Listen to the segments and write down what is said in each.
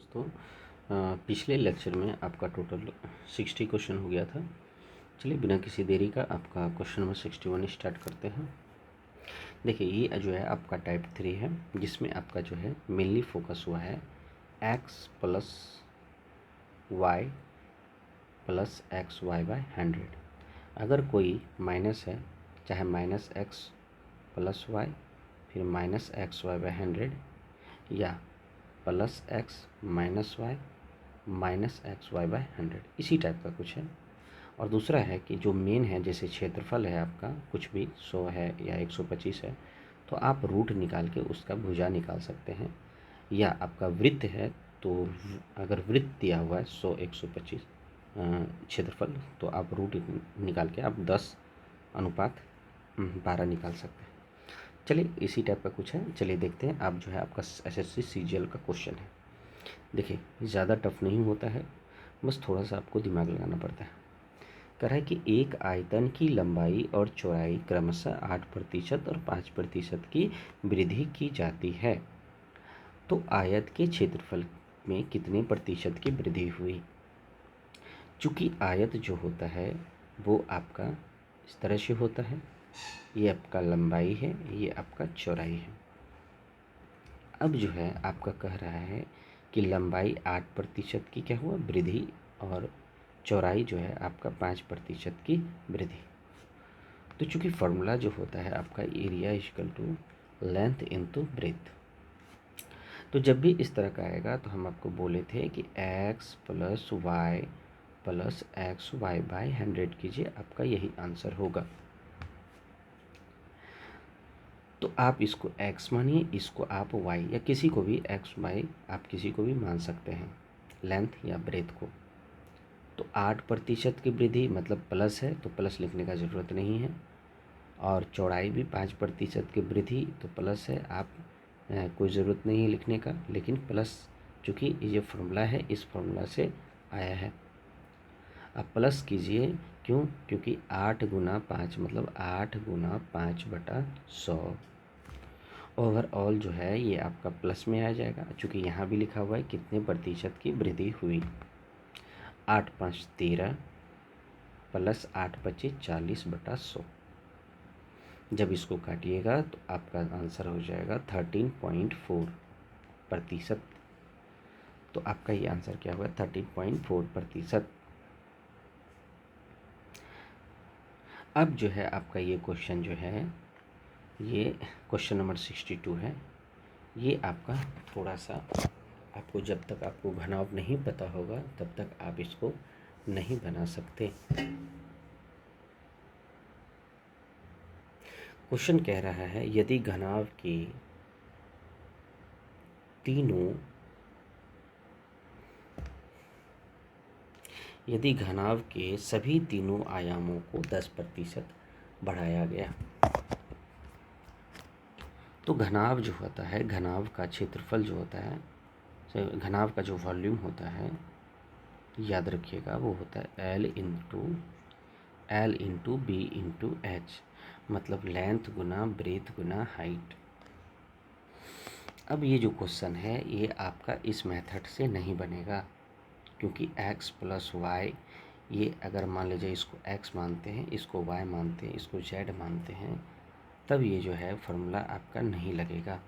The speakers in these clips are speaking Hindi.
दोस्तों, पिछले लेक्चर में आपका टोटल 60 क्वेश्चन हो गया था। चलिए बिना किसी देरी का आपका क्वेश्चन नंबर 61 स्टार्ट करते हैं। देखिए ये जो है आपका टाइप 3 है, जिसमें आपका जो है मेनली फोकस हुआ है x plus y plus x y by 100। अगर कोई माइनस है, चाहे माइनस एक्स प्लस वाई फिर माइनस एक्स वाई बाय 100 या plus x minus x y by 100, इसी टाइप का कुछ है। और दूसरा है कि जो मेन है, जैसे क्षेत्रफल है आपका कुछ भी 100 है या 125 है, तो आप रूट निकाल के उसका भुजा निकाल सकते हैं। या आपका वृत्त है, तो अगर वृत्त दिया हुआ है 100 125 क्षेत्रफल, तो आप रूट निकाल के आप 10:12 निकाल सकते हैं। चलिए इसी टाइप का कुछ है, चलिए देखते हैं। आप जो है आपका एसएससी सीजीएल का क्वेश्चन है। देखिए ज़्यादा टफ नहीं होता है, बस थोड़ा सा आपको दिमाग लगाना पड़ता है। कह रहा है कि एक आयतन की लंबाई और चौड़ाई क्रमशः 8% और 5% की वृद्धि की जाती है, तो आयत के क्षेत्रफल में कितने प्रतिशत की वृद्धि हुई। चूँकि आयत जो होता है वो आपका इस तरह से होता है, ये आपका लंबाई है, ये आपका चौड़ाई है। अब जो है आपका कह रहा है कि लंबाई 8% की क्या हुआ वृद्धि, और चौड़ाई जो है आपका 5% की वृद्धि। तो चूंकि फॉर्मूला जो होता है आपका area equal to length into breadth, तो जब भी इस तरह का आएगा तो हम आपको बोले थे कि x plus x y by 100 कीजिए, आपका यही आंसर होगा। तो आप इसको x मानिए, इसको आप y या किसी को भी x y आप किसी को भी मान सकते हैं, लेंथ या ब्रेथ को। तो 8% की वृद्धि मतलब प्लस है, तो प्लस लिखने का ज़रूरत नहीं है। और चौड़ाई भी 5% की वृद्धि, तो प्लस है, आप कोई ज़रूरत नहीं है लिखने का, लेकिन प्लस चूँकि ये फार्मूला है, इस फार्मूला से आया है। आप प्लस कीजिए, क्यों? क्योंकि 8 गुना 5 मतलब 8 गुना 5/100 ओवरऑल जो है ये आपका प्लस में आ जाएगा। चूँकि यहाँ भी लिखा हुआ है कितने प्रतिशत की वृद्धि हुई। 8 5 13 प्लस 8 25 40/100। जब इसको काटिएगा तो आपका आंसर हो जाएगा 13.4%। तो आपका ये आंसर क्या हुआ? 13.4%। अब जो है आपका ये क्वेश्चन जो है, ये क्वेश्चन नंबर 62 है। ये आपका थोड़ा सा आपको, जब तक आपको घनाव नहीं पता होगा तब तक आप इसको नहीं बना सकते। क्वेश्चन कह रहा है यदि घनाव के सभी तीनों आयामों को 10% बढ़ाया गया, तो घनाव जो होता है, घनाव का क्षेत्रफल जो होता है, घनाव का जो वॉल्यूम होता है, याद रखिएगा वो होता है L into B into H, मतलब लेंथ गुना ब्रेथ गुना हाइट। अब ये जो क्वेश्चन है ये आपका इस मेथड से नहीं बनेगा, क्योंकि x प्लस वाई, ये अगर मान लीजिए इसको x मानते हैं, इसको y मानते हैं, इसको z मानते हैं, तब ये जो है फार्मूला आपका नहीं लगेगा।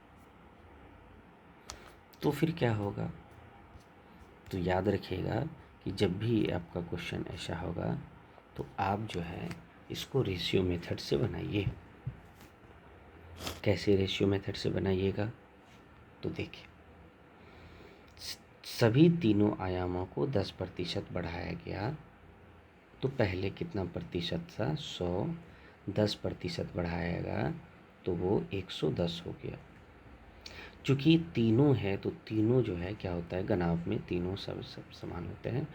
तो फिर क्या होगा? तो याद रखिएगा कि जब भी आपका क्वेश्चन ऐसा होगा तो आप जो है इसको रेशियो मेथड से बनाइए। कैसे रेशियो मेथड से बनाइएगा? तो देखिए, सभी तीनों आयामों को 10% बढ़ाया गया, तो पहले कितना प्रतिशत था? 100, 10% बढ़ाया गया तो वो 110 हो गया। चूँकि तीनों है तो तीनों जो है क्या होता है, घनाभ में तीनों सब समान होते हैं।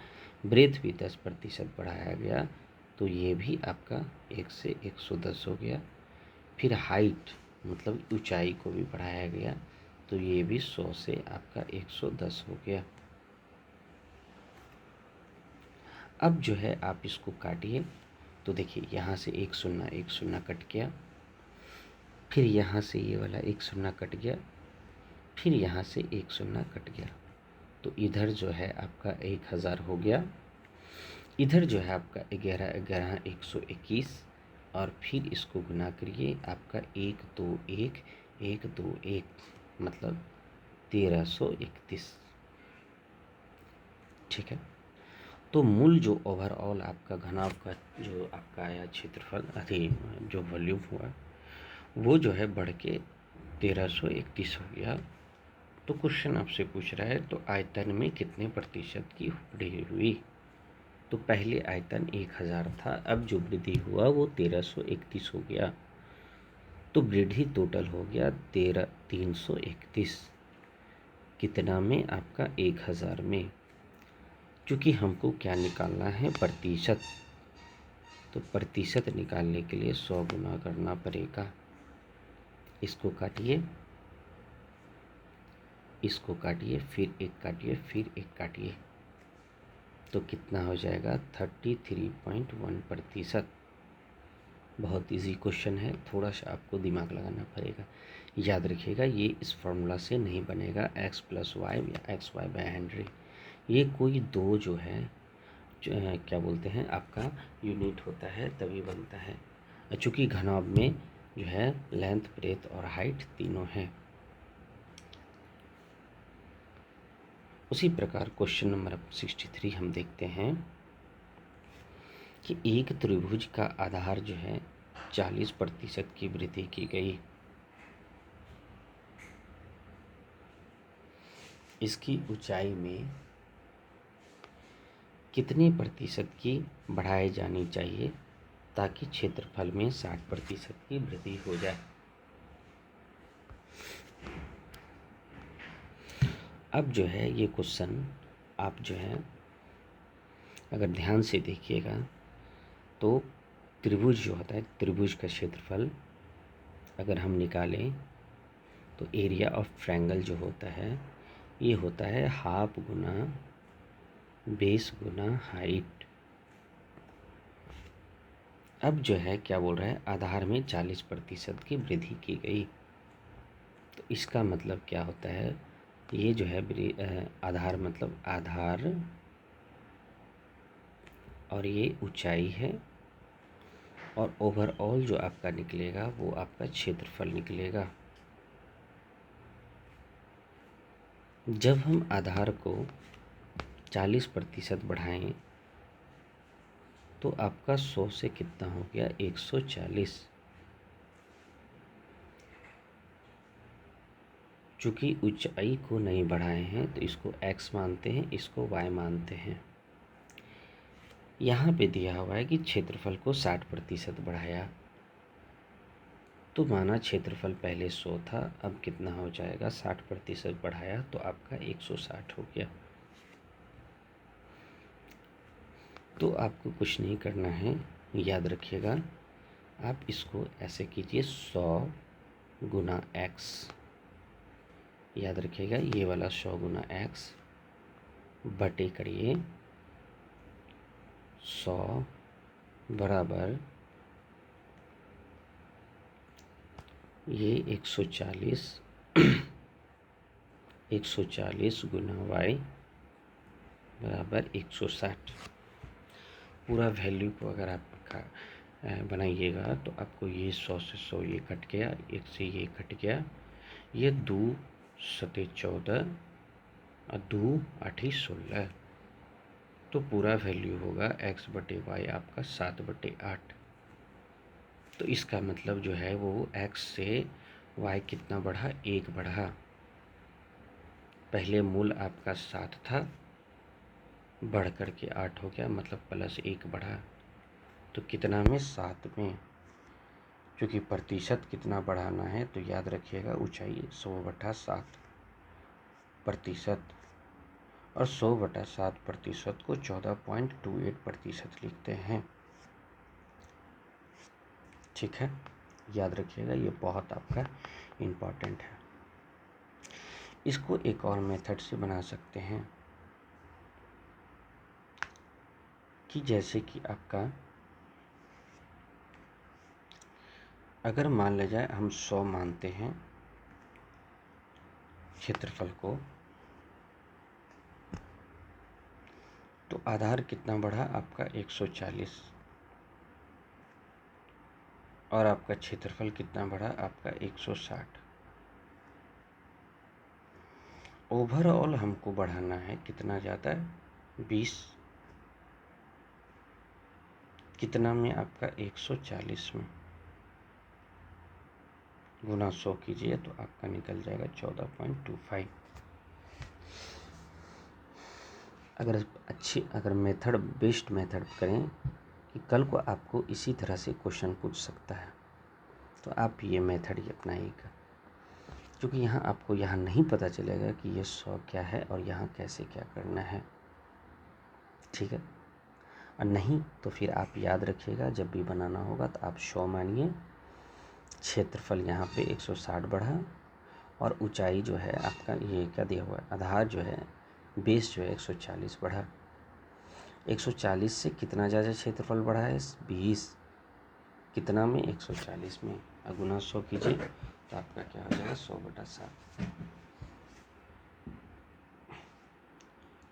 ब्रेथ भी 10% बढ़ाया गया तो ये भी आपका 1 से 110 हो गया। फिर हाइट मतलब ऊंचाई को भी बढ़ाया गया तो ये भी 100 से आपका 110 हो गया। अब जो है आप इसको काटिए, तो देखिए यहाँ से एक शून्य कट गया, फिर यहाँ से ये वाला एक शून्य कट गया, फिर यहाँ से एक शून्य कट गया। तो इधर जो है आपका 1000 हो गया, इधर जो है आपका 11 11 121, और फिर इसको गुना करिए, आपका 121 मतलब 1331। ठीक है, तो मूल जो ओवरऑल आपका घनाभ का जो आपका आया क्षेत्रफल, अरे जो वॉल्यूम हुआ, वो जो है बढ़ के 1331 हो गया। तो क्वेश्चन आपसे पूछ रहा है तो आयतन में कितने प्रतिशत की वृद्धि हुई। तो पहले आयतन 1000 था, अब जो वृद्धि हुआ वो 1331 हो गया। तो वृद्धि टोटल हो गया 331। कितना में? आपका 1000 में। क्योंकि हमको क्या निकालना है? प्रतिशत। तो प्रतिशत निकालने के लिए 100 गुना करना पड़ेगा। इसको काटिए, इसको काटिए, फिर एक काटिए, फिर एक काटिए, तो कितना हो जाएगा? 33.1%। बहुत इजी क्वेश्चन है, थोड़ा सा आपको दिमाग लगाना पड़ेगा। याद रखिएगा ये इस फॉर्मूला से नहीं बनेगा, x + y या xy/100। ये कोई दो जो है क्या बोलते हैं आपका यूनिट होता है तभी बनता है। चूँकि घनाभ में जो है लेंथ, ब्रेथ और हाइट तीनों हैं। उसी प्रकार क्वेश्चन नंबर 63 हम देखते हैं कि एक त्रिभुज का आधार जो है 40% की वृद्धि की गई। इसकी ऊंचाई में कितने प्रतिशत की बढ़ाई जानी चाहिए ताकि क्षेत्रफल में 60% की वृद्धि हो जाए। अब जो है ये क्वेश्चन आप जो है अगर ध्यान से देखिएगा तो त्रिभुज जो होता है, त्रिभुज का क्षेत्रफल अगर हम निकालें तो एरिया ऑफ ट्रायंगल जो होता है ये होता है हाफ गुना बेस गुना हाइट। अब जो है क्या बोल रहा है? आधार में 40% की वृद्धि की गई। तो इसका मतलब क्या होता है? ये जो है आधार मतलब आधार, और ये ऊंचाई है, और ओवरऑल जो आपका निकलेगा वो आपका क्षेत्रफल निकलेगा। जब हम आधार को 40% बढ़ाएं तो आपका 100 से कितना हो गया? 140। चूँकि ऊंचाई को नहीं बढ़ाए हैं तो इसको x मानते हैं, इसको y मानते हैं। यहाँ पे दिया हुआ है कि क्षेत्रफल को 60% बढ़ाया, तो माना क्षेत्रफल पहले 100 था, अब कितना हो जाएगा? 60% बढ़ाया तो आपका 160 हो गया। तो आपको कुछ नहीं करना है, याद रखिएगा। आप इसको ऐसे कीजिए 100 गुना x, याद रखिएगा ये वाला 100 गुना x बटे करिए 100 बराबर ये 140 140 गुना y बराबर 160। पूरा वैल्यू को अगर आप बनाइएगा तो आपको ये 100 से 100 ये कट गया, 1 से ये कट गया, ये 2 सते 14 और 2 8 16। तो पूरा वैल्यू होगा x बटे वाई आपका 7/8। तो इसका मतलब जो है वो x से y कितना बढ़ा? 1 बढ़ा। पहले मूल आपका 7 था, बढ़ कर के 8 हो गया, मतलब +1 बढ़ा। तो कितना में? 7 में। क्योंकि प्रतिशत कितना बढ़ाना है तो याद रखिएगा ऊंचाई 100/7%, और 100/7% को 14.28% लिखते हैं। ठीक है, याद रखिएगा, ये बहुत आपका इम्पॉर्टेंट है। इसको एक और मेथड से बना सकते हैं कि जैसे कि आपका अगर मान लिया जाए हम 100 मानते हैं क्षेत्रफल को, आधार कितना बढ़ा आपका 140 और आपका क्षेत्रफल कितना बढ़ा आपका 160। ओवरऑल हमको बढ़ाना है कितना ज़्यादा है 20, कितना में आपका 140 में गुना 100 कीजिए तो आपका निकल जाएगा 14.25। अगर मेथड बेस्ड मेथड करें कि कल को आपको इसी तरह से क्वेश्चन पूछ सकता है तो आप ये मेथड ही अपनाइएगा, क्योंकि यहाँ आपको यहाँ नहीं पता चलेगा कि ये 100 क्या है और यहाँ कैसे क्या करना है। ठीक है, और नहीं तो फिर आप याद रखिएगा जब भी बनाना होगा तो आप 100 मानिए, क्षेत्रफल यहाँ पे 160 बढ़ा और ऊंचाई जो है आपका ये क्या दिया हुआ है आधार जो है बेस जो है 140 बढ़ा। 140 से कितना ज़्यादा क्षेत्रफल बढ़ा है 20, कितना में 140 में, गुना 100 कीजिए तो आपका क्या हो जाएगा 100/7।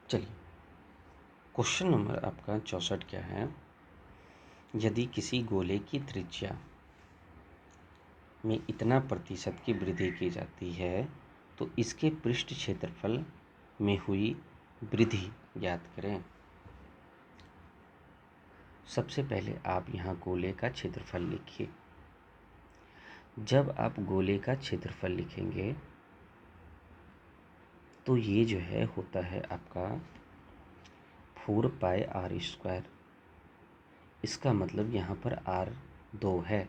चलिए क्वेश्चन नंबर आपका 64 क्या है, यदि किसी गोले की त्रिज्या में इतना प्रतिशत की वृद्धि की जाती है तो इसके पृष्ठ क्षेत्रफल में हुई वृद्धि ज्ञात करें। सबसे पहले आप यहाँ गोले का क्षेत्रफल लिखिए। जब आप गोले का क्षेत्रफल लिखेंगे तो ये जो है होता है आपका 4πr²। इसका मतलब यहाँ पर r 2 है,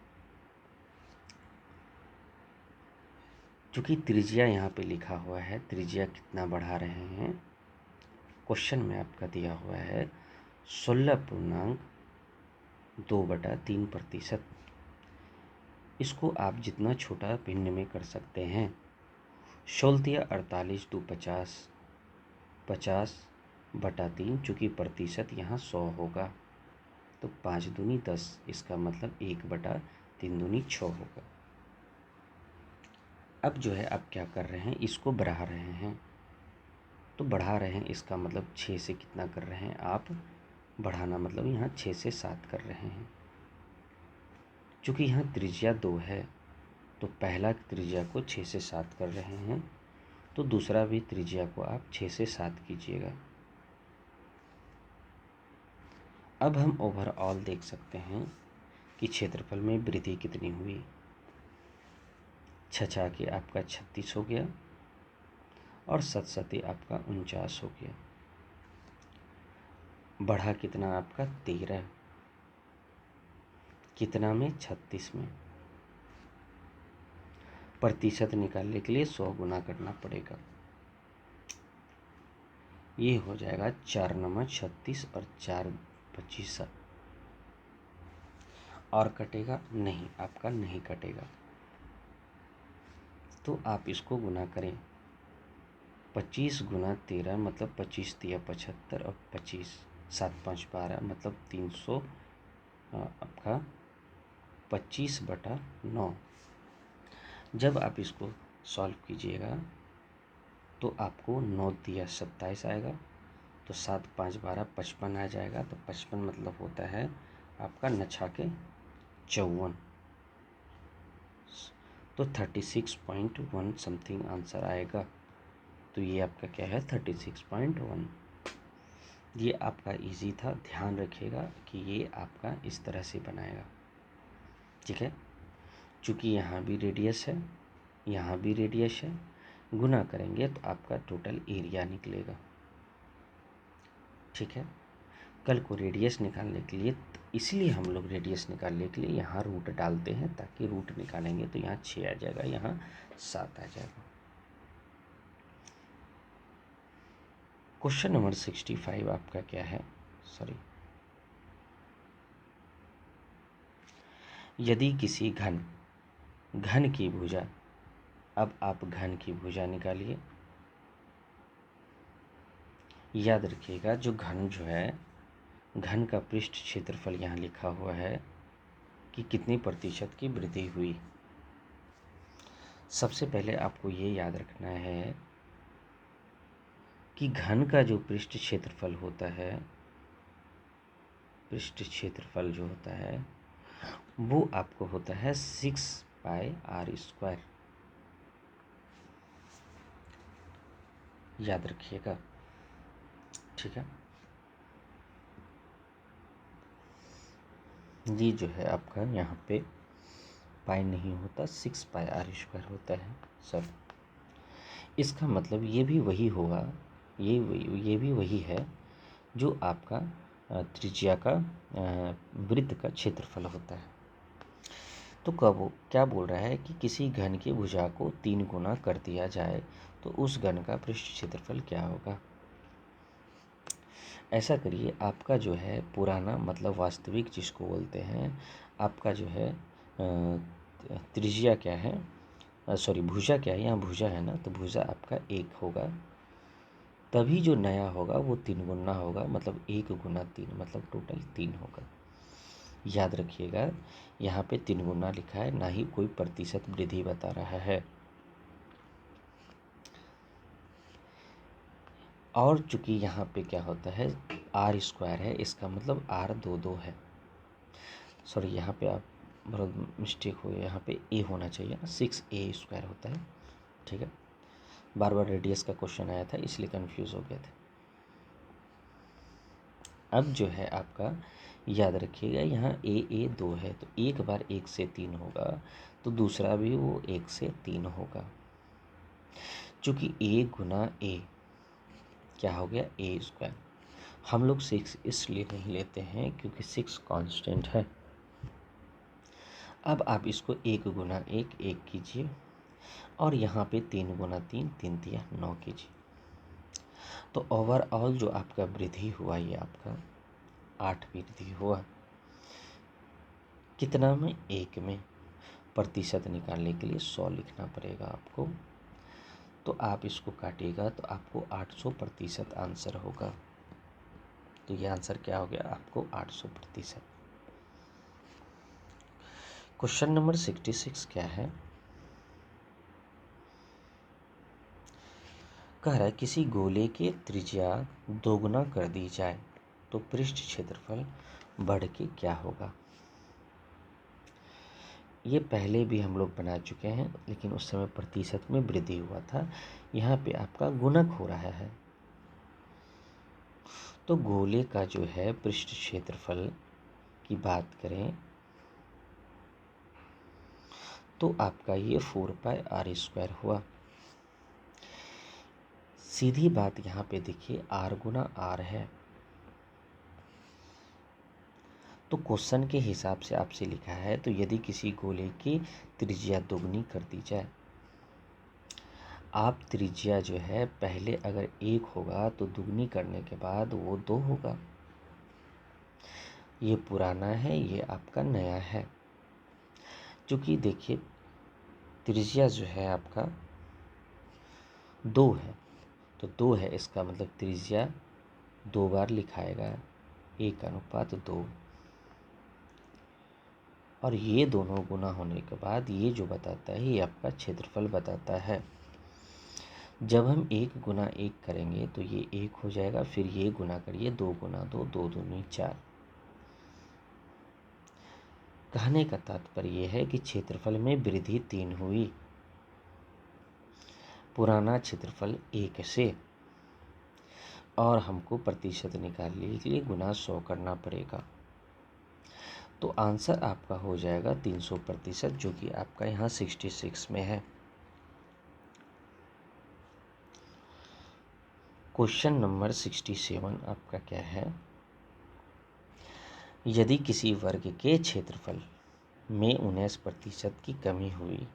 क्योंकि त्रिज्या यहाँ पे लिखा हुआ है। त्रिज्या कितना बढ़ा रहे हैं क्वेश्चन में आपका दिया हुआ है 16.2/3%। इसको आप जितना छोटा भिन्न में कर सकते हैं। 16×48 = 50, 50/3, चूँकि प्रतिशत यहाँ 100 होगा तो 5 दूनी 10, इसका मतलब 1/3 दूनी 6 होगा। अब जो है आप क्या कर रहे हैं इसको बढ़ा रहे हैं, तो बढ़ा रहे हैं इसका मतलब 6 से कितना कर रहे हैं आप बढ़ाना, मतलब यहाँ 6 से 7 कर रहे हैं। चूँकि यहाँ त्रिज्या 2 है तो पहला त्रिज्या को 6 से 7 कर रहे हैं, तो दूसरा भी त्रिज्या को आप 6 से 7 कीजिएगा। अब हम ओवरऑल देख सकते हैं कि क्षेत्रफल में वृद्धि कितनी हुई। 6 के आपका 36 हो गया और 7 आपका 49 हो गया। बढ़ा कितना आपका 13, कितना में 36 में। प्रतिशत निकालने के लिए 100 गुना करना पड़ेगा। ये हो जाएगा 4×36 और 4×25 और कटेगा नहीं, आपका नहीं कटेगा। तो आप इसको गुना करें 25 × 13 मतलब 25 × 75 और 25 7 × 5 = 12 मतलब 300 आपका 25/9। जब आप इसको सॉल्व कीजिएगा तो आपको 9 × 27 आएगा, तो 7 × 5 = 12 55 आ जाएगा। तो 55 मतलब होता है आपका 9 × 54, तो 36.1 समथिंग आंसर आएगा। तो ये आपका क्या है 36.1। ये आपका इजी था, ध्यान रखिएगा कि ये आपका इस तरह से बनाएगा। ठीक है, चूँकि यहाँ भी रेडियस है यहाँ भी रेडियस है, गुना करेंगे तो आपका टोटल एरिया निकलेगा। ठीक है, कल को रेडियस निकालने के लिए इसलिए हम लोग रेडियस निकालने के लिए यहाँ रूट डालते हैं, ताकि रूट निकालेंगे तो यहाँ 6 आ जाएगा, यहाँ 7 आ जाएगा। क्वेश्चन नंबर 65 आपका क्या है, यदि किसी घन की भुजा, अब आप घन की भुजा निकालिए। याद रखिएगा जो है घन का पृष्ठ क्षेत्रफल यहाँ लिखा हुआ है कि कितनी प्रतिशत की वृद्धि हुई। सबसे पहले आपको ये याद रखना है कि घन का जो पृष्ठ क्षेत्रफल होता है पृष्ठ क्षेत्रफल जो होता है वो आपको होता है 6πr²। याद रखिएगा, ठीक है। ये जो है आपका यहाँ पे पाई नहीं होता, 6πr² होता है सर। इसका मतलब ये भी वही होगा, ये भी वही है जो आपका त्रिज्या का वृत्त का क्षेत्रफल होता है। तो कब क्या बोल रहा है कि किसी घन की भुजा को 3 गुना कर दिया जाए तो उस घन का पृष्ठ क्षेत्रफल क्या होगा। ऐसा करिए, आपका जो है पुराना मतलब वास्तविक जिसको बोलते हैं, आपका जो है त्रिज्या क्या है, सॉरी भुजा क्या है, यहाँ भुजा है ना, तो भुजा आपका 1 होगा। तभी जो नया होगा वो 3 गुना होगा, मतलब 1 गुना 3 मतलब टोटल 3 होगा। याद रखिएगा, यहाँ पे 3 गुना लिखा है, ना ही कोई प्रतिशत वृद्धि बता रहा है। और चूंकि यहाँ पे क्या होता है r² है, इसका मतलब r 2 है। सॉरी, यहाँ पे आप बहुत मिस्टेक हो गया, यहाँ पे a होना चाहिए ना, 6a² होता है, ठीक है। बार बार रेडियस का क्वेश्चन आया था इसलिए कंफ्यूज हो गए थे। अब जो है आपका याद रखिएगा, यहाँ a 2 है, तो एक बार 1 से 3 होगा तो दूसरा भी वो 1 से 3 होगा। चूँकि a गुना a क्या हो गया a²। हम लोग 6 इसलिए नहीं लेते हैं क्योंकि 6 कांस्टेंट है। अब आप इसको 1 गुना 1 1 कीजिए और यहाँ पे 3 गुना 3 3 तिया 9 कीजिए। तो ओवरऑल जो आपका वृद्धि हुआ ये आपका 8 वृद्धि हुआ। कितना में? 1 में। प्रतिशत निकालने के लिए 100 लिखना पड़ेगा आपको। तो आप इसको काटिएगा तो आपको 800% आंसर होगा। तो ये आंसर क्या हो गया आपको 800%। क्वेश्चन नंबर 66 क्या है? कह रहा है किसी गोले के त्रिज्या दोगुना कर दी जाए तो पृष्ठ क्षेत्रफल बढ़ के क्या होगा। ये पहले भी हम लोग बना चुके हैं, लेकिन उस समय प्रतिशत में वृद्धि हुआ था। यहाँ पे आपका गुणक हो रहा है। तो गोले का जो है पृष्ठ क्षेत्रफल की बात करें तो आपका ये 4πr² हुआ। सीधी बात यहाँ पे देखिए, r गुना r है, तो क्वेश्चन के हिसाब से आपसे लिखा है तो यदि किसी गोले की त्रिज्या दोगुनी कर दी जाए, आप त्रिज्या जो है पहले अगर 1 होगा तो दुगनी करने के बाद वो 2 होगा। ये पुराना है, ये आपका नया है। क्योंकि देखिए त्रिज्या जो है आपका 2 है, तो 2 है, इसका मतलब त्रिज्या 2 बार लिखाएगा, 1:2। और ये दोनों गुना होने के बाद ये जो बताता है ये आपका क्षेत्रफल बताता है। जब हम 1 गुना 1 करेंगे तो ये 1 हो जाएगा, फिर ये गुना करिए 2 गुना 2, 2 दूनी 4। कहने का तात्पर्य यह है कि क्षेत्रफल में वृद्धि 3 हुई, पुराना क्षेत्रफल 1 से, और हमको प्रतिशत निकालने के लिए गुना 100 करना पड़ेगा। तो आंसर आपका हो जाएगा 300%, जो कि आपका यहाँ 66 में है। क्वेश्चन नंबर 67 आपका क्या है? यदि किसी वर्ग के क्षेत्रफल में 19% की कमी हुई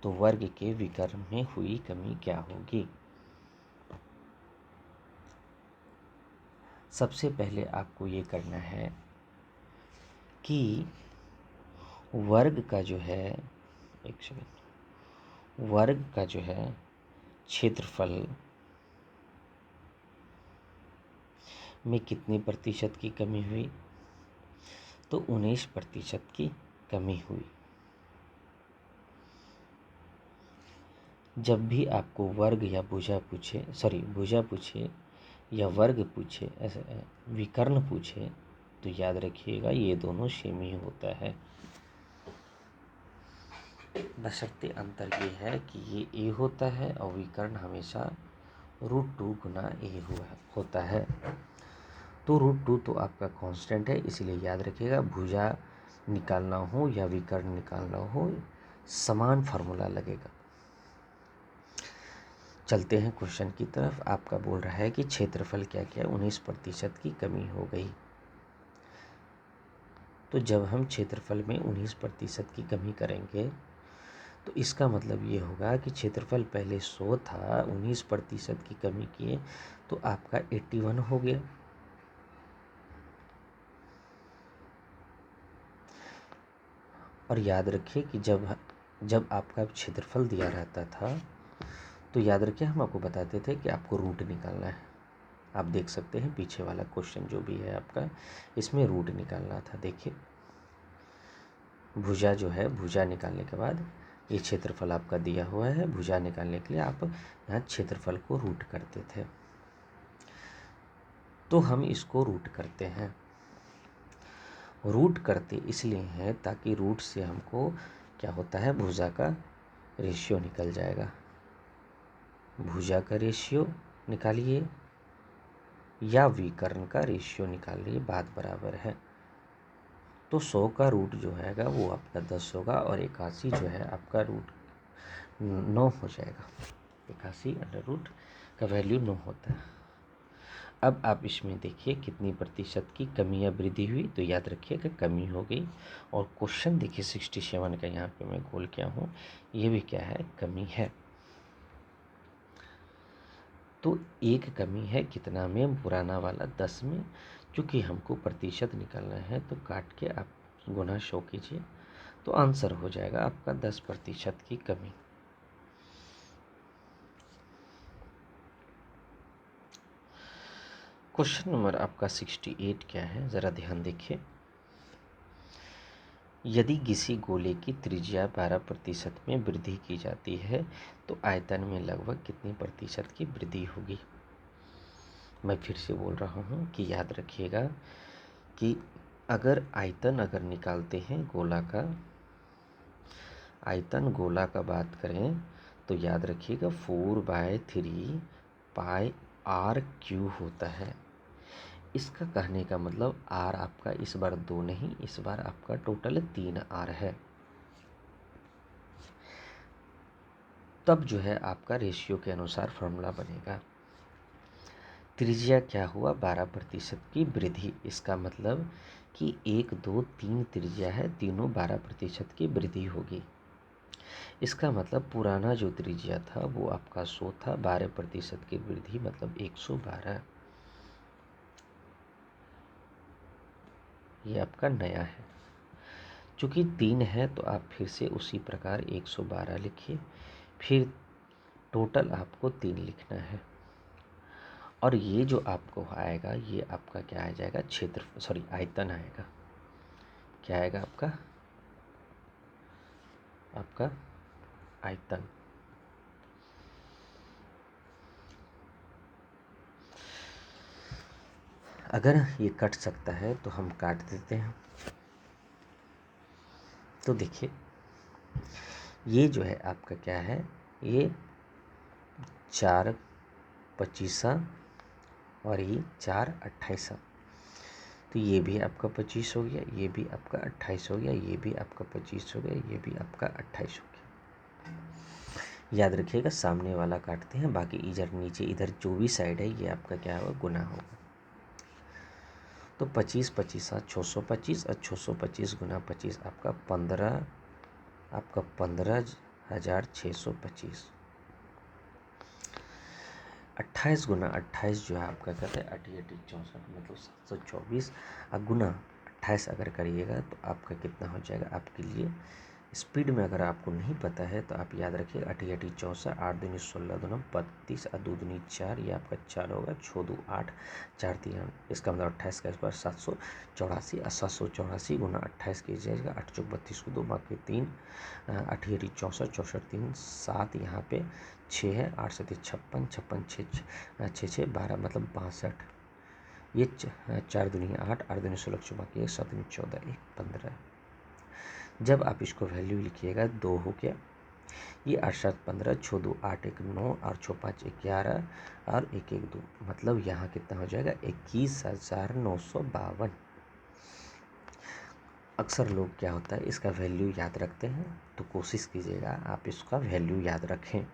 तो वर्ग के विकर्ण में हुई कमी क्या होगी। सबसे पहले आपको ये करना है कि वर्ग का जो है, एक सेकंड, वर्ग का जो है क्षेत्रफल में कितनी प्रतिशत की कमी हुई, तो 19% की कमी हुई। जब भी आपको वर्ग या भुजा पूछे या वर्ग पूछे, ऐसे विकर्ण पूछे, तो याद रखिएगा ये दोनों सेम ही होता है, बशर्ते अंतर ये है कि ये ए होता है और विकर्ण हमेशा √2 गुना ए होता है। तो √2 तो आपका कांस्टेंट है, इसलिए याद रखिएगा भुजा निकालना हो या विकर्ण निकालना हो समान फार्मूला लगेगा। चलते हैं क्वेश्चन की तरफ। आपका बोल रहा है कि क्षेत्रफल क्या क्या 19% की कमी हो गई। तो जब हम क्षेत्रफल में 19% की कमी करेंगे तो इसका मतलब ये होगा कि क्षेत्रफल पहले 100 था, 19% की कमी किए तो आपका 81 हो गया। और याद रखिए कि जब आपका क्षेत्रफल दिया रहता था तो याद रखिए हम आपको बताते थे कि आपको रूट निकालना है। आप देख सकते हैं पीछे वाला क्वेश्चन जो भी है आपका, इसमें रूट निकालना था। देखिए भुजा जो है, भुजा निकालने के बाद ये क्षेत्रफल आपका दिया हुआ है, भुजा निकालने के लिए आप यहाँ क्षेत्रफल को रूट करते थे। तो हम इसको रूट करते हैं। रूट करते इसलिए हैं ताकि रूट से हमको क्या होता है, भुजा का रेशियो निकल जाएगा। भुजा का रेशियो निकालिए या विकर्ण का रेशियो निकालिए, बात बराबर है। तो 100 का रूट जो हैगा वो आपका 10 होगा और 81 जो है आपका रूट 9 हो जाएगा। 81 अंडर रूट का वैल्यू 9 होता है। अब आप इसमें देखिए कितनी प्रतिशत की कमी या वृद्धि हुई, तो याद रखिएगा कमी हो गई। और क्वेश्चन देखिए 67 का, यहाँ पे मैं गोल क्या हूँ, ये भी क्या है, कमी है। तो एक कमी है कितना में, पुराना वाला 10 में। चूँकि हमको प्रतिशत निकालना है तो काट के आप गुना 100 कीजिए तो आंसर हो जाएगा आपका 10% की कमी। क्वेश्चन नंबर आपका 68 क्या है, ज़रा ध्यान देखिए। यदि किसी गोले की त्रिज्या 12% में वृद्धि की जाती है तो आयतन में लगभग कितनी प्रतिशत की वृद्धि होगी। मैं फिर से बोल रहा हूँ कि याद रखिएगा कि अगर निकालते हैं गोला का, आयतन गोला का बात करें तो याद रखिएगा 4/3 पाई r³ होता है। इसका कहने का मतलब r आपका इस बार 2 नहीं, इस बार आपका टोटल 3r है। तब जो है आपका रेशियो के अनुसार फॉर्मूला बनेगा। त्रिज्या क्या हुआ, 12% की वृद्धि। इसका मतलब कि 1, 2, 3 त्रिज्या है, तीनों 12% की वृद्धि होगी। इसका मतलब पुराना जो त्रिज्या था वो आपका 100 था, 12% की वृद्धि मतलब 112। ये आपका नया है। चूँकि 3 है तो आप फिर से उसी प्रकार 112 लिखिए, फिर टोटल आपको 3 लिखना है। और ये जो आपको आएगा ये आपका क्या आ जाएगा, आयतन आएगा। क्या आएगा आपका आयतन। अगर ये कट सकता है तो हम काट देते हैं। तो देखिए ये जो है आपका क्या है, ये 4/25 और ये 4/28। तो ये भी आपका 25 हो गया, ये भी आपका 28 हो गया, ये भी आपका 25 हो गया, ये भी आपका 28 हो गया। याद रखिएगा सामने वाला काटते हैं, बाकी इधर नीचे इधर जो भी साइड है ये आपका क्या होगा, गुना होगा। तो 25 25 625 और 625 गुना 25 आपका 15,625। 28 गुना 28 जो है आपका कहते हैं 88 64 मतलब 724। और गुना 28 अगर करिएगा तो आपका कितना हो जाएगा, आपके लिए स्पीड में अगर आपको नहीं पता है तो आप याद रखिए 88 64 8 दूनी 16 दूना 32 और 2 दूनी 4, ये आपका 4 होगा, 6 2 8 4 3, इसका मतलब 28 का इस बार 784 और 784 गुना 28 कीजिएगा, 8 चौक 32 को 2 बाकी 3, 88 64 64 3 7, यहाँ पे 6 है, 8 7 56 56 6 6 12 मतलब 62। ये 4 दूनी 8, 8 दूनी 16, 16 की 7 दूनी 14, 1 15। जब आप इसको वैल्यू लिखिएगा 2 हो गया, ये 8 7 15, 6 2 8, 1 9 और 6 5 11 और 1 1 2, मतलब यहाँ कितना हो जाएगा 21,952। अक्सर लोग क्या होता है इसका वैल्यू याद रखते हैं, तो कोशिश कीजिएगा आप इसका वैल्यू याद रखें।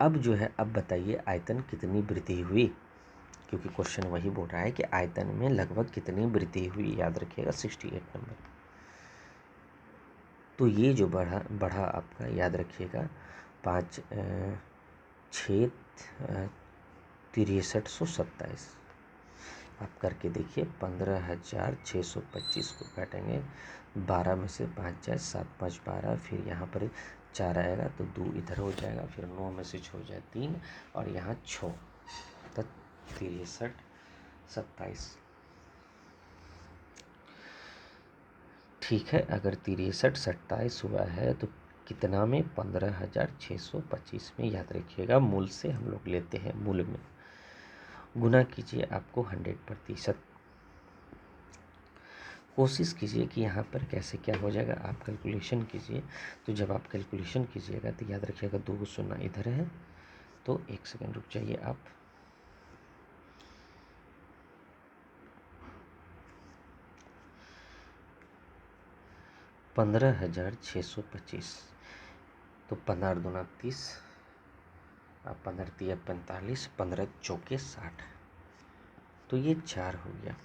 अब जो है, अब बताइए आयतन कितनी वृद्धि हुई, क्योंकि क्वेश्चन वही बोल रहा है कि आयतन में लगभग कितनी वृद्धि हुई। याद रखिएगा 68 नंबर। तो ये जो बढ़ा आपका, याद रखिएगा 5 6 6327। आप करके देखिए, 15,625 को काटेंगे, 12 में से 5 जाए 7 5 12, फिर यहाँ पर 4 आएगा तो 2 इधर हो जाएगा, फिर 9 में से 6 जाए 3 और यहाँ 6, तो 63 27। ठीक है, अगर 63 27 हुआ है तो कितना में 15,625 में। याद रखिएगा मूल से हम लोग लेते हैं, मूल में गुना कीजिए, आपको 100%। कोशिश कीजिए कि यहाँ पर कैसे क्या हो जाएगा, आप कैलकुलेशन कीजिए। तो जब आप कैलकुलेशन कीजिएगा तो याद रखिएगा 2 शून्य इधर है, तो 1 सेकंड रुक जाइए आप। $15,625, तो 15 दूना 30, 15 तिया 45, 15 चौके 60, तो ये 4 हो गया।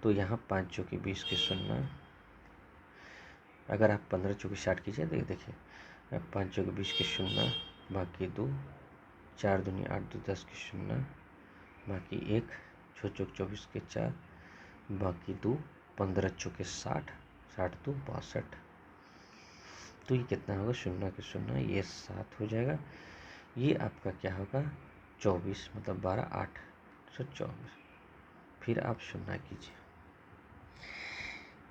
तो यहाँ 5 चौके 20 के शून्य, अगर आप 15 चौके 60 कीजिए तो देखिए 5 चौके 20 के शून्य, बाकी 2, 4 दूनी 8 2 10 के शून्य, बाकी 1, 6 चौक 24 के 4, बाकी 2, 15 चौके 60, 60 2 62, तो ये कितना होगा, शून्य के शून्य, ये 7 हो जाएगा। ये आपका क्या होगा 24, मतलब 12 8 124, फिर आप शून्य कीजिए।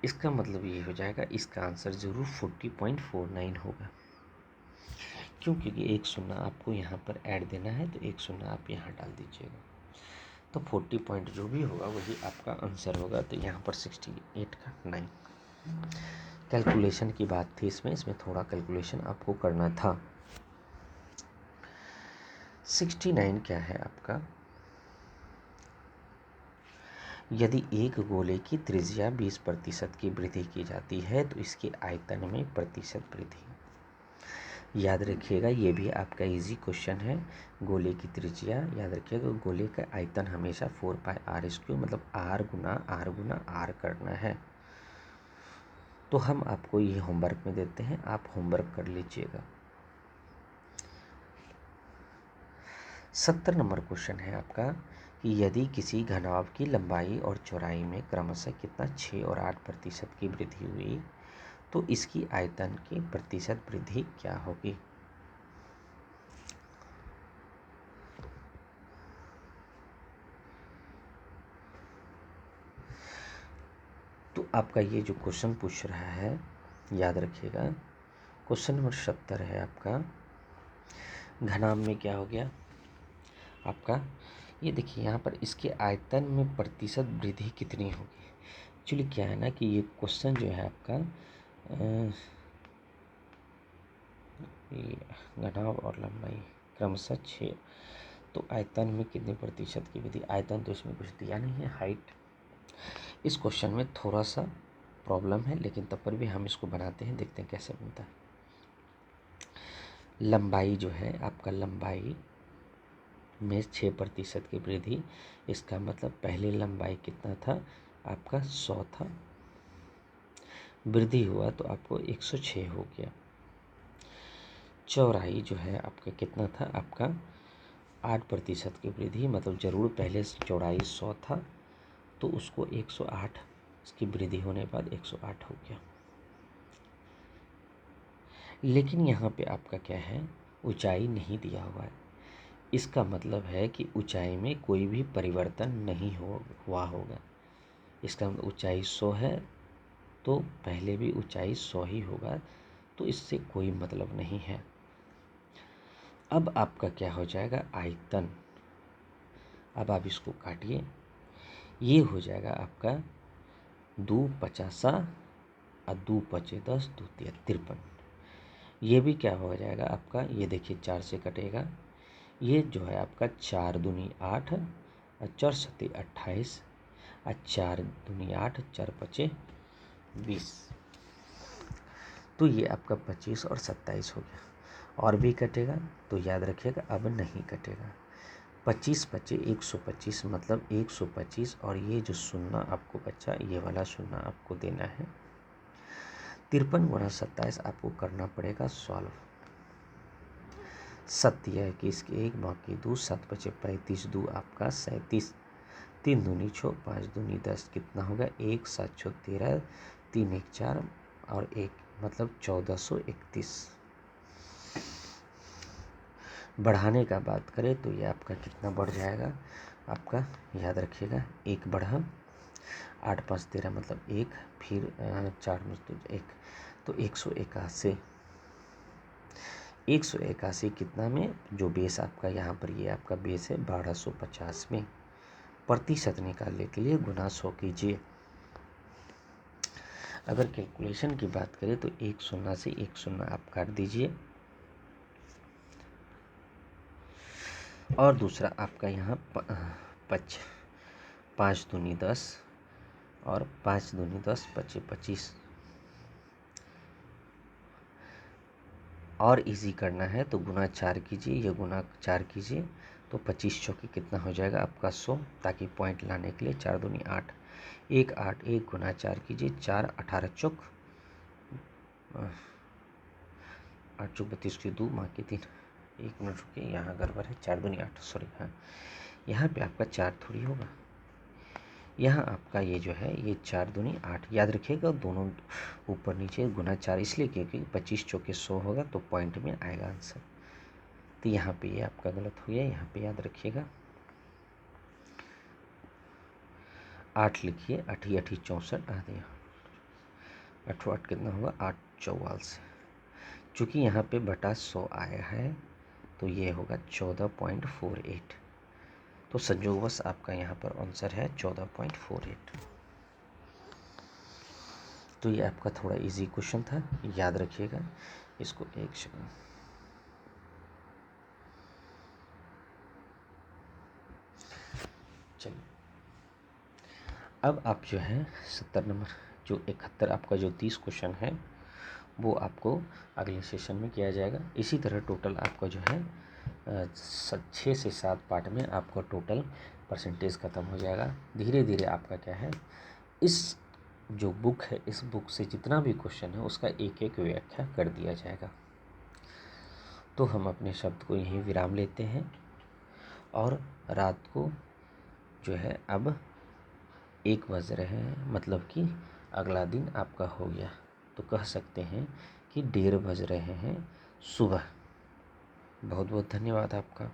इसका मतलब ये हो जाएगा, इसका आंसर ज़रूर 40.49 होगा, क्योंकि एक शून्य आपको यहाँ पर ऐड देना है, तो एक शून्य आप यहाँ डाल दीजिएगा, तो 40 पॉइंट जो भी होगा वही आपका आंसर होगा। तो यहाँ पर 68 का 9। कैलकुलेशन की बात थी इसमें थोड़ा कैलकुलेशन आपको करना था। 69 क्या है आपका, यदि एक गोले की त्रिज्या 20% की वृद्धि की जाती है तो इसके आयतन में प्रतिशत वृद्धि। याद रखिएगा ये भी आपका इजी क्वेश्चन है। गोले की त्रिज्या, याद रखिएगा गोले का आयतन हमेशा 4πr², मतलब r गुना r करना है। तो हम आपको ये होमवर्क में देते हैं, आप होमवर्क कर लीजिएगा। 70 नंबर क्वेश्चन है आपका कि यदि किसी घनाभ की लंबाई और चौड़ाई में क्रमशः कितना 6 और 8% की वृद्धि हुई तो इसकी आयतन की प्रतिशत वृद्धि क्या होगी। तो आपका ये जो क्वेश्चन पूछ रहा है, याद रखिएगा क्वेश्चन नंबर 70 है आपका, घनाभ में क्या हो गया आपका, ये देखिए यहाँ पर इसके आयतन में प्रतिशत वृद्धि कितनी होगी। एक्चुअली क्या है ना कि ये क्वेश्चन जो है आपका घनाभ और लंबाई क्रमशः 6, तो आयतन में कितने प्रतिशत की वृद्धि, आयतन तो इसमें कुछ दिया नहीं है, हाइट। इस क्वेश्चन में थोड़ा सा प्रॉब्लम है, लेकिन तब पर भी हम इसको बनाते हैं, देखते हैं कैसे बनता है। लंबाई जो है आपका, लंबाई में 6% की वृद्धि, इसका मतलब पहले लंबाई कितना था आपका 100 था, वृद्धि हुआ तो आपको 106 हो गया। चौड़ाई जो है आपका कितना था आपका 8% की वृद्धि, मतलब ज़रूर पहले चौड़ाई 100 था तो उसको 108, इसकी वृद्धि होने के बाद 108 हो गया। लेकिन यहाँ पे आपका क्या है, ऊंचाई नहीं दिया हुआ है, इसका मतलब है कि ऊंचाई में कोई भी परिवर्तन नहीं हुआ होगा। इसका मतलब ऊंचाई 100 है तो पहले भी ऊंचाई 100 ही होगा, तो इससे कोई मतलब नहीं है। अब आपका क्या हो जाएगा आयतन, अब आप इसको काटिए, ये हो जाएगा आपका 2 50 और 2 5 10 2 53। ये भी क्या हो जाएगा आपका, ये देखिए 4 से कटेगा, ये जो है आपका 4 दूनी 8 और 4 सत्ती 28 और 4 दूनी 8 4 5 20। तो ये आपका 25 और 27 हो गया। और भी कटेगा तो याद रखिएगा अब नहीं कटेगा। 25 25 125 मतलब 125 और ये जो शून्य आपको बचा ये वाला शून्य आपको देना है। 53 गुणा 27 आपको करना पड़ेगा सॉल्व। सत्य है कि इसके 1 बाकी 2 7 5 35 2 आपका 37 3 दूनी 6 5 दूनी 10 कितना होगा 1 7 6 13 3 1 4 और 1 मतलब 1431। बढ़ाने का बात करें तो ये आपका कितना बढ़ जाएगा, आपका याद रखिएगा 1 बढ़ा 8 5 13 मतलब 1 फिर 4 9 1 तो 181। 181 कितना में, जो बेस आपका यहाँ पर ये आपका बेस है 1250 में। प्रतिशत निकालने के लिए गुना 100 कीजिए। अगर कैलकुलेशन की बात करें तो 1 शून्य से 1 शून्य आप काट दीजिए और दूसरा आपका यहाँ 5 दूनी 10 और 5 दूनी 10 25 25 और इजी करना है तो गुना 4 कीजिए, ये गुना 4 कीजिए तो 25 चौकी कितना हो जाएगा आपका 100, ताकि पॉइंट लाने के लिए 4 दूनी 8 1 8 1 गुना 4 कीजिए 4 18 चौक 8 चौक 32 की 2 माँ की 3। 1 मिनट रुकिए, यहाँ गड़बड़ है, 4 दूनी 8 सॉरी, हाँ यहाँ पे आपका 4 थोड़ी होगा, यहाँ आपका ये जो है ये 4 दूनी 8 याद रखिएगा, दोनों ऊपर नीचे गुना 4 इसलिए क्योंकि 25 चौके 100 होगा तो पॉइंट में आएगा आंसर। तो यहाँ पे ये आपका गलत हो गया, यहाँ पे याद रखिएगा 8 लिखिए, 8 8 64 आ दिया 8 8 कितना होगा 8 44। चूँकि यहाँ पे बटा 100 आया है तो ये होगा 14.48। तो संयोगवश आपका यहाँ पर आंसर है 14.48। तो ये आपका थोड़ा इजी क्वेश्चन था, याद रखिएगा इसको। एक सेकंड, चलिए अब आप जो है 70 नंबर जो 71 आपका जो 30 क्वेश्चन है वो आपको अगले सेशन में किया जाएगा। इसी तरह टोटल आपका जो है 6 से 7 पार्ट में आपका टोटल परसेंटेज ख़त्म हो जाएगा। धीरे धीरे आपका क्या है, इस जो बुक है इस बुक से जितना भी क्वेश्चन है उसका एक एक व्याख्या कर दिया जाएगा। तो हम अपने शब्द को यहीं विराम लेते हैं और रात को जो है अब 1 बज रहे हैं, मतलब कि अगला दिन आपका हो गया, तो कह सकते हैं कि 1:30 बज रहे हैं सुबह। बहुत बहुत धन्यवाद आपका।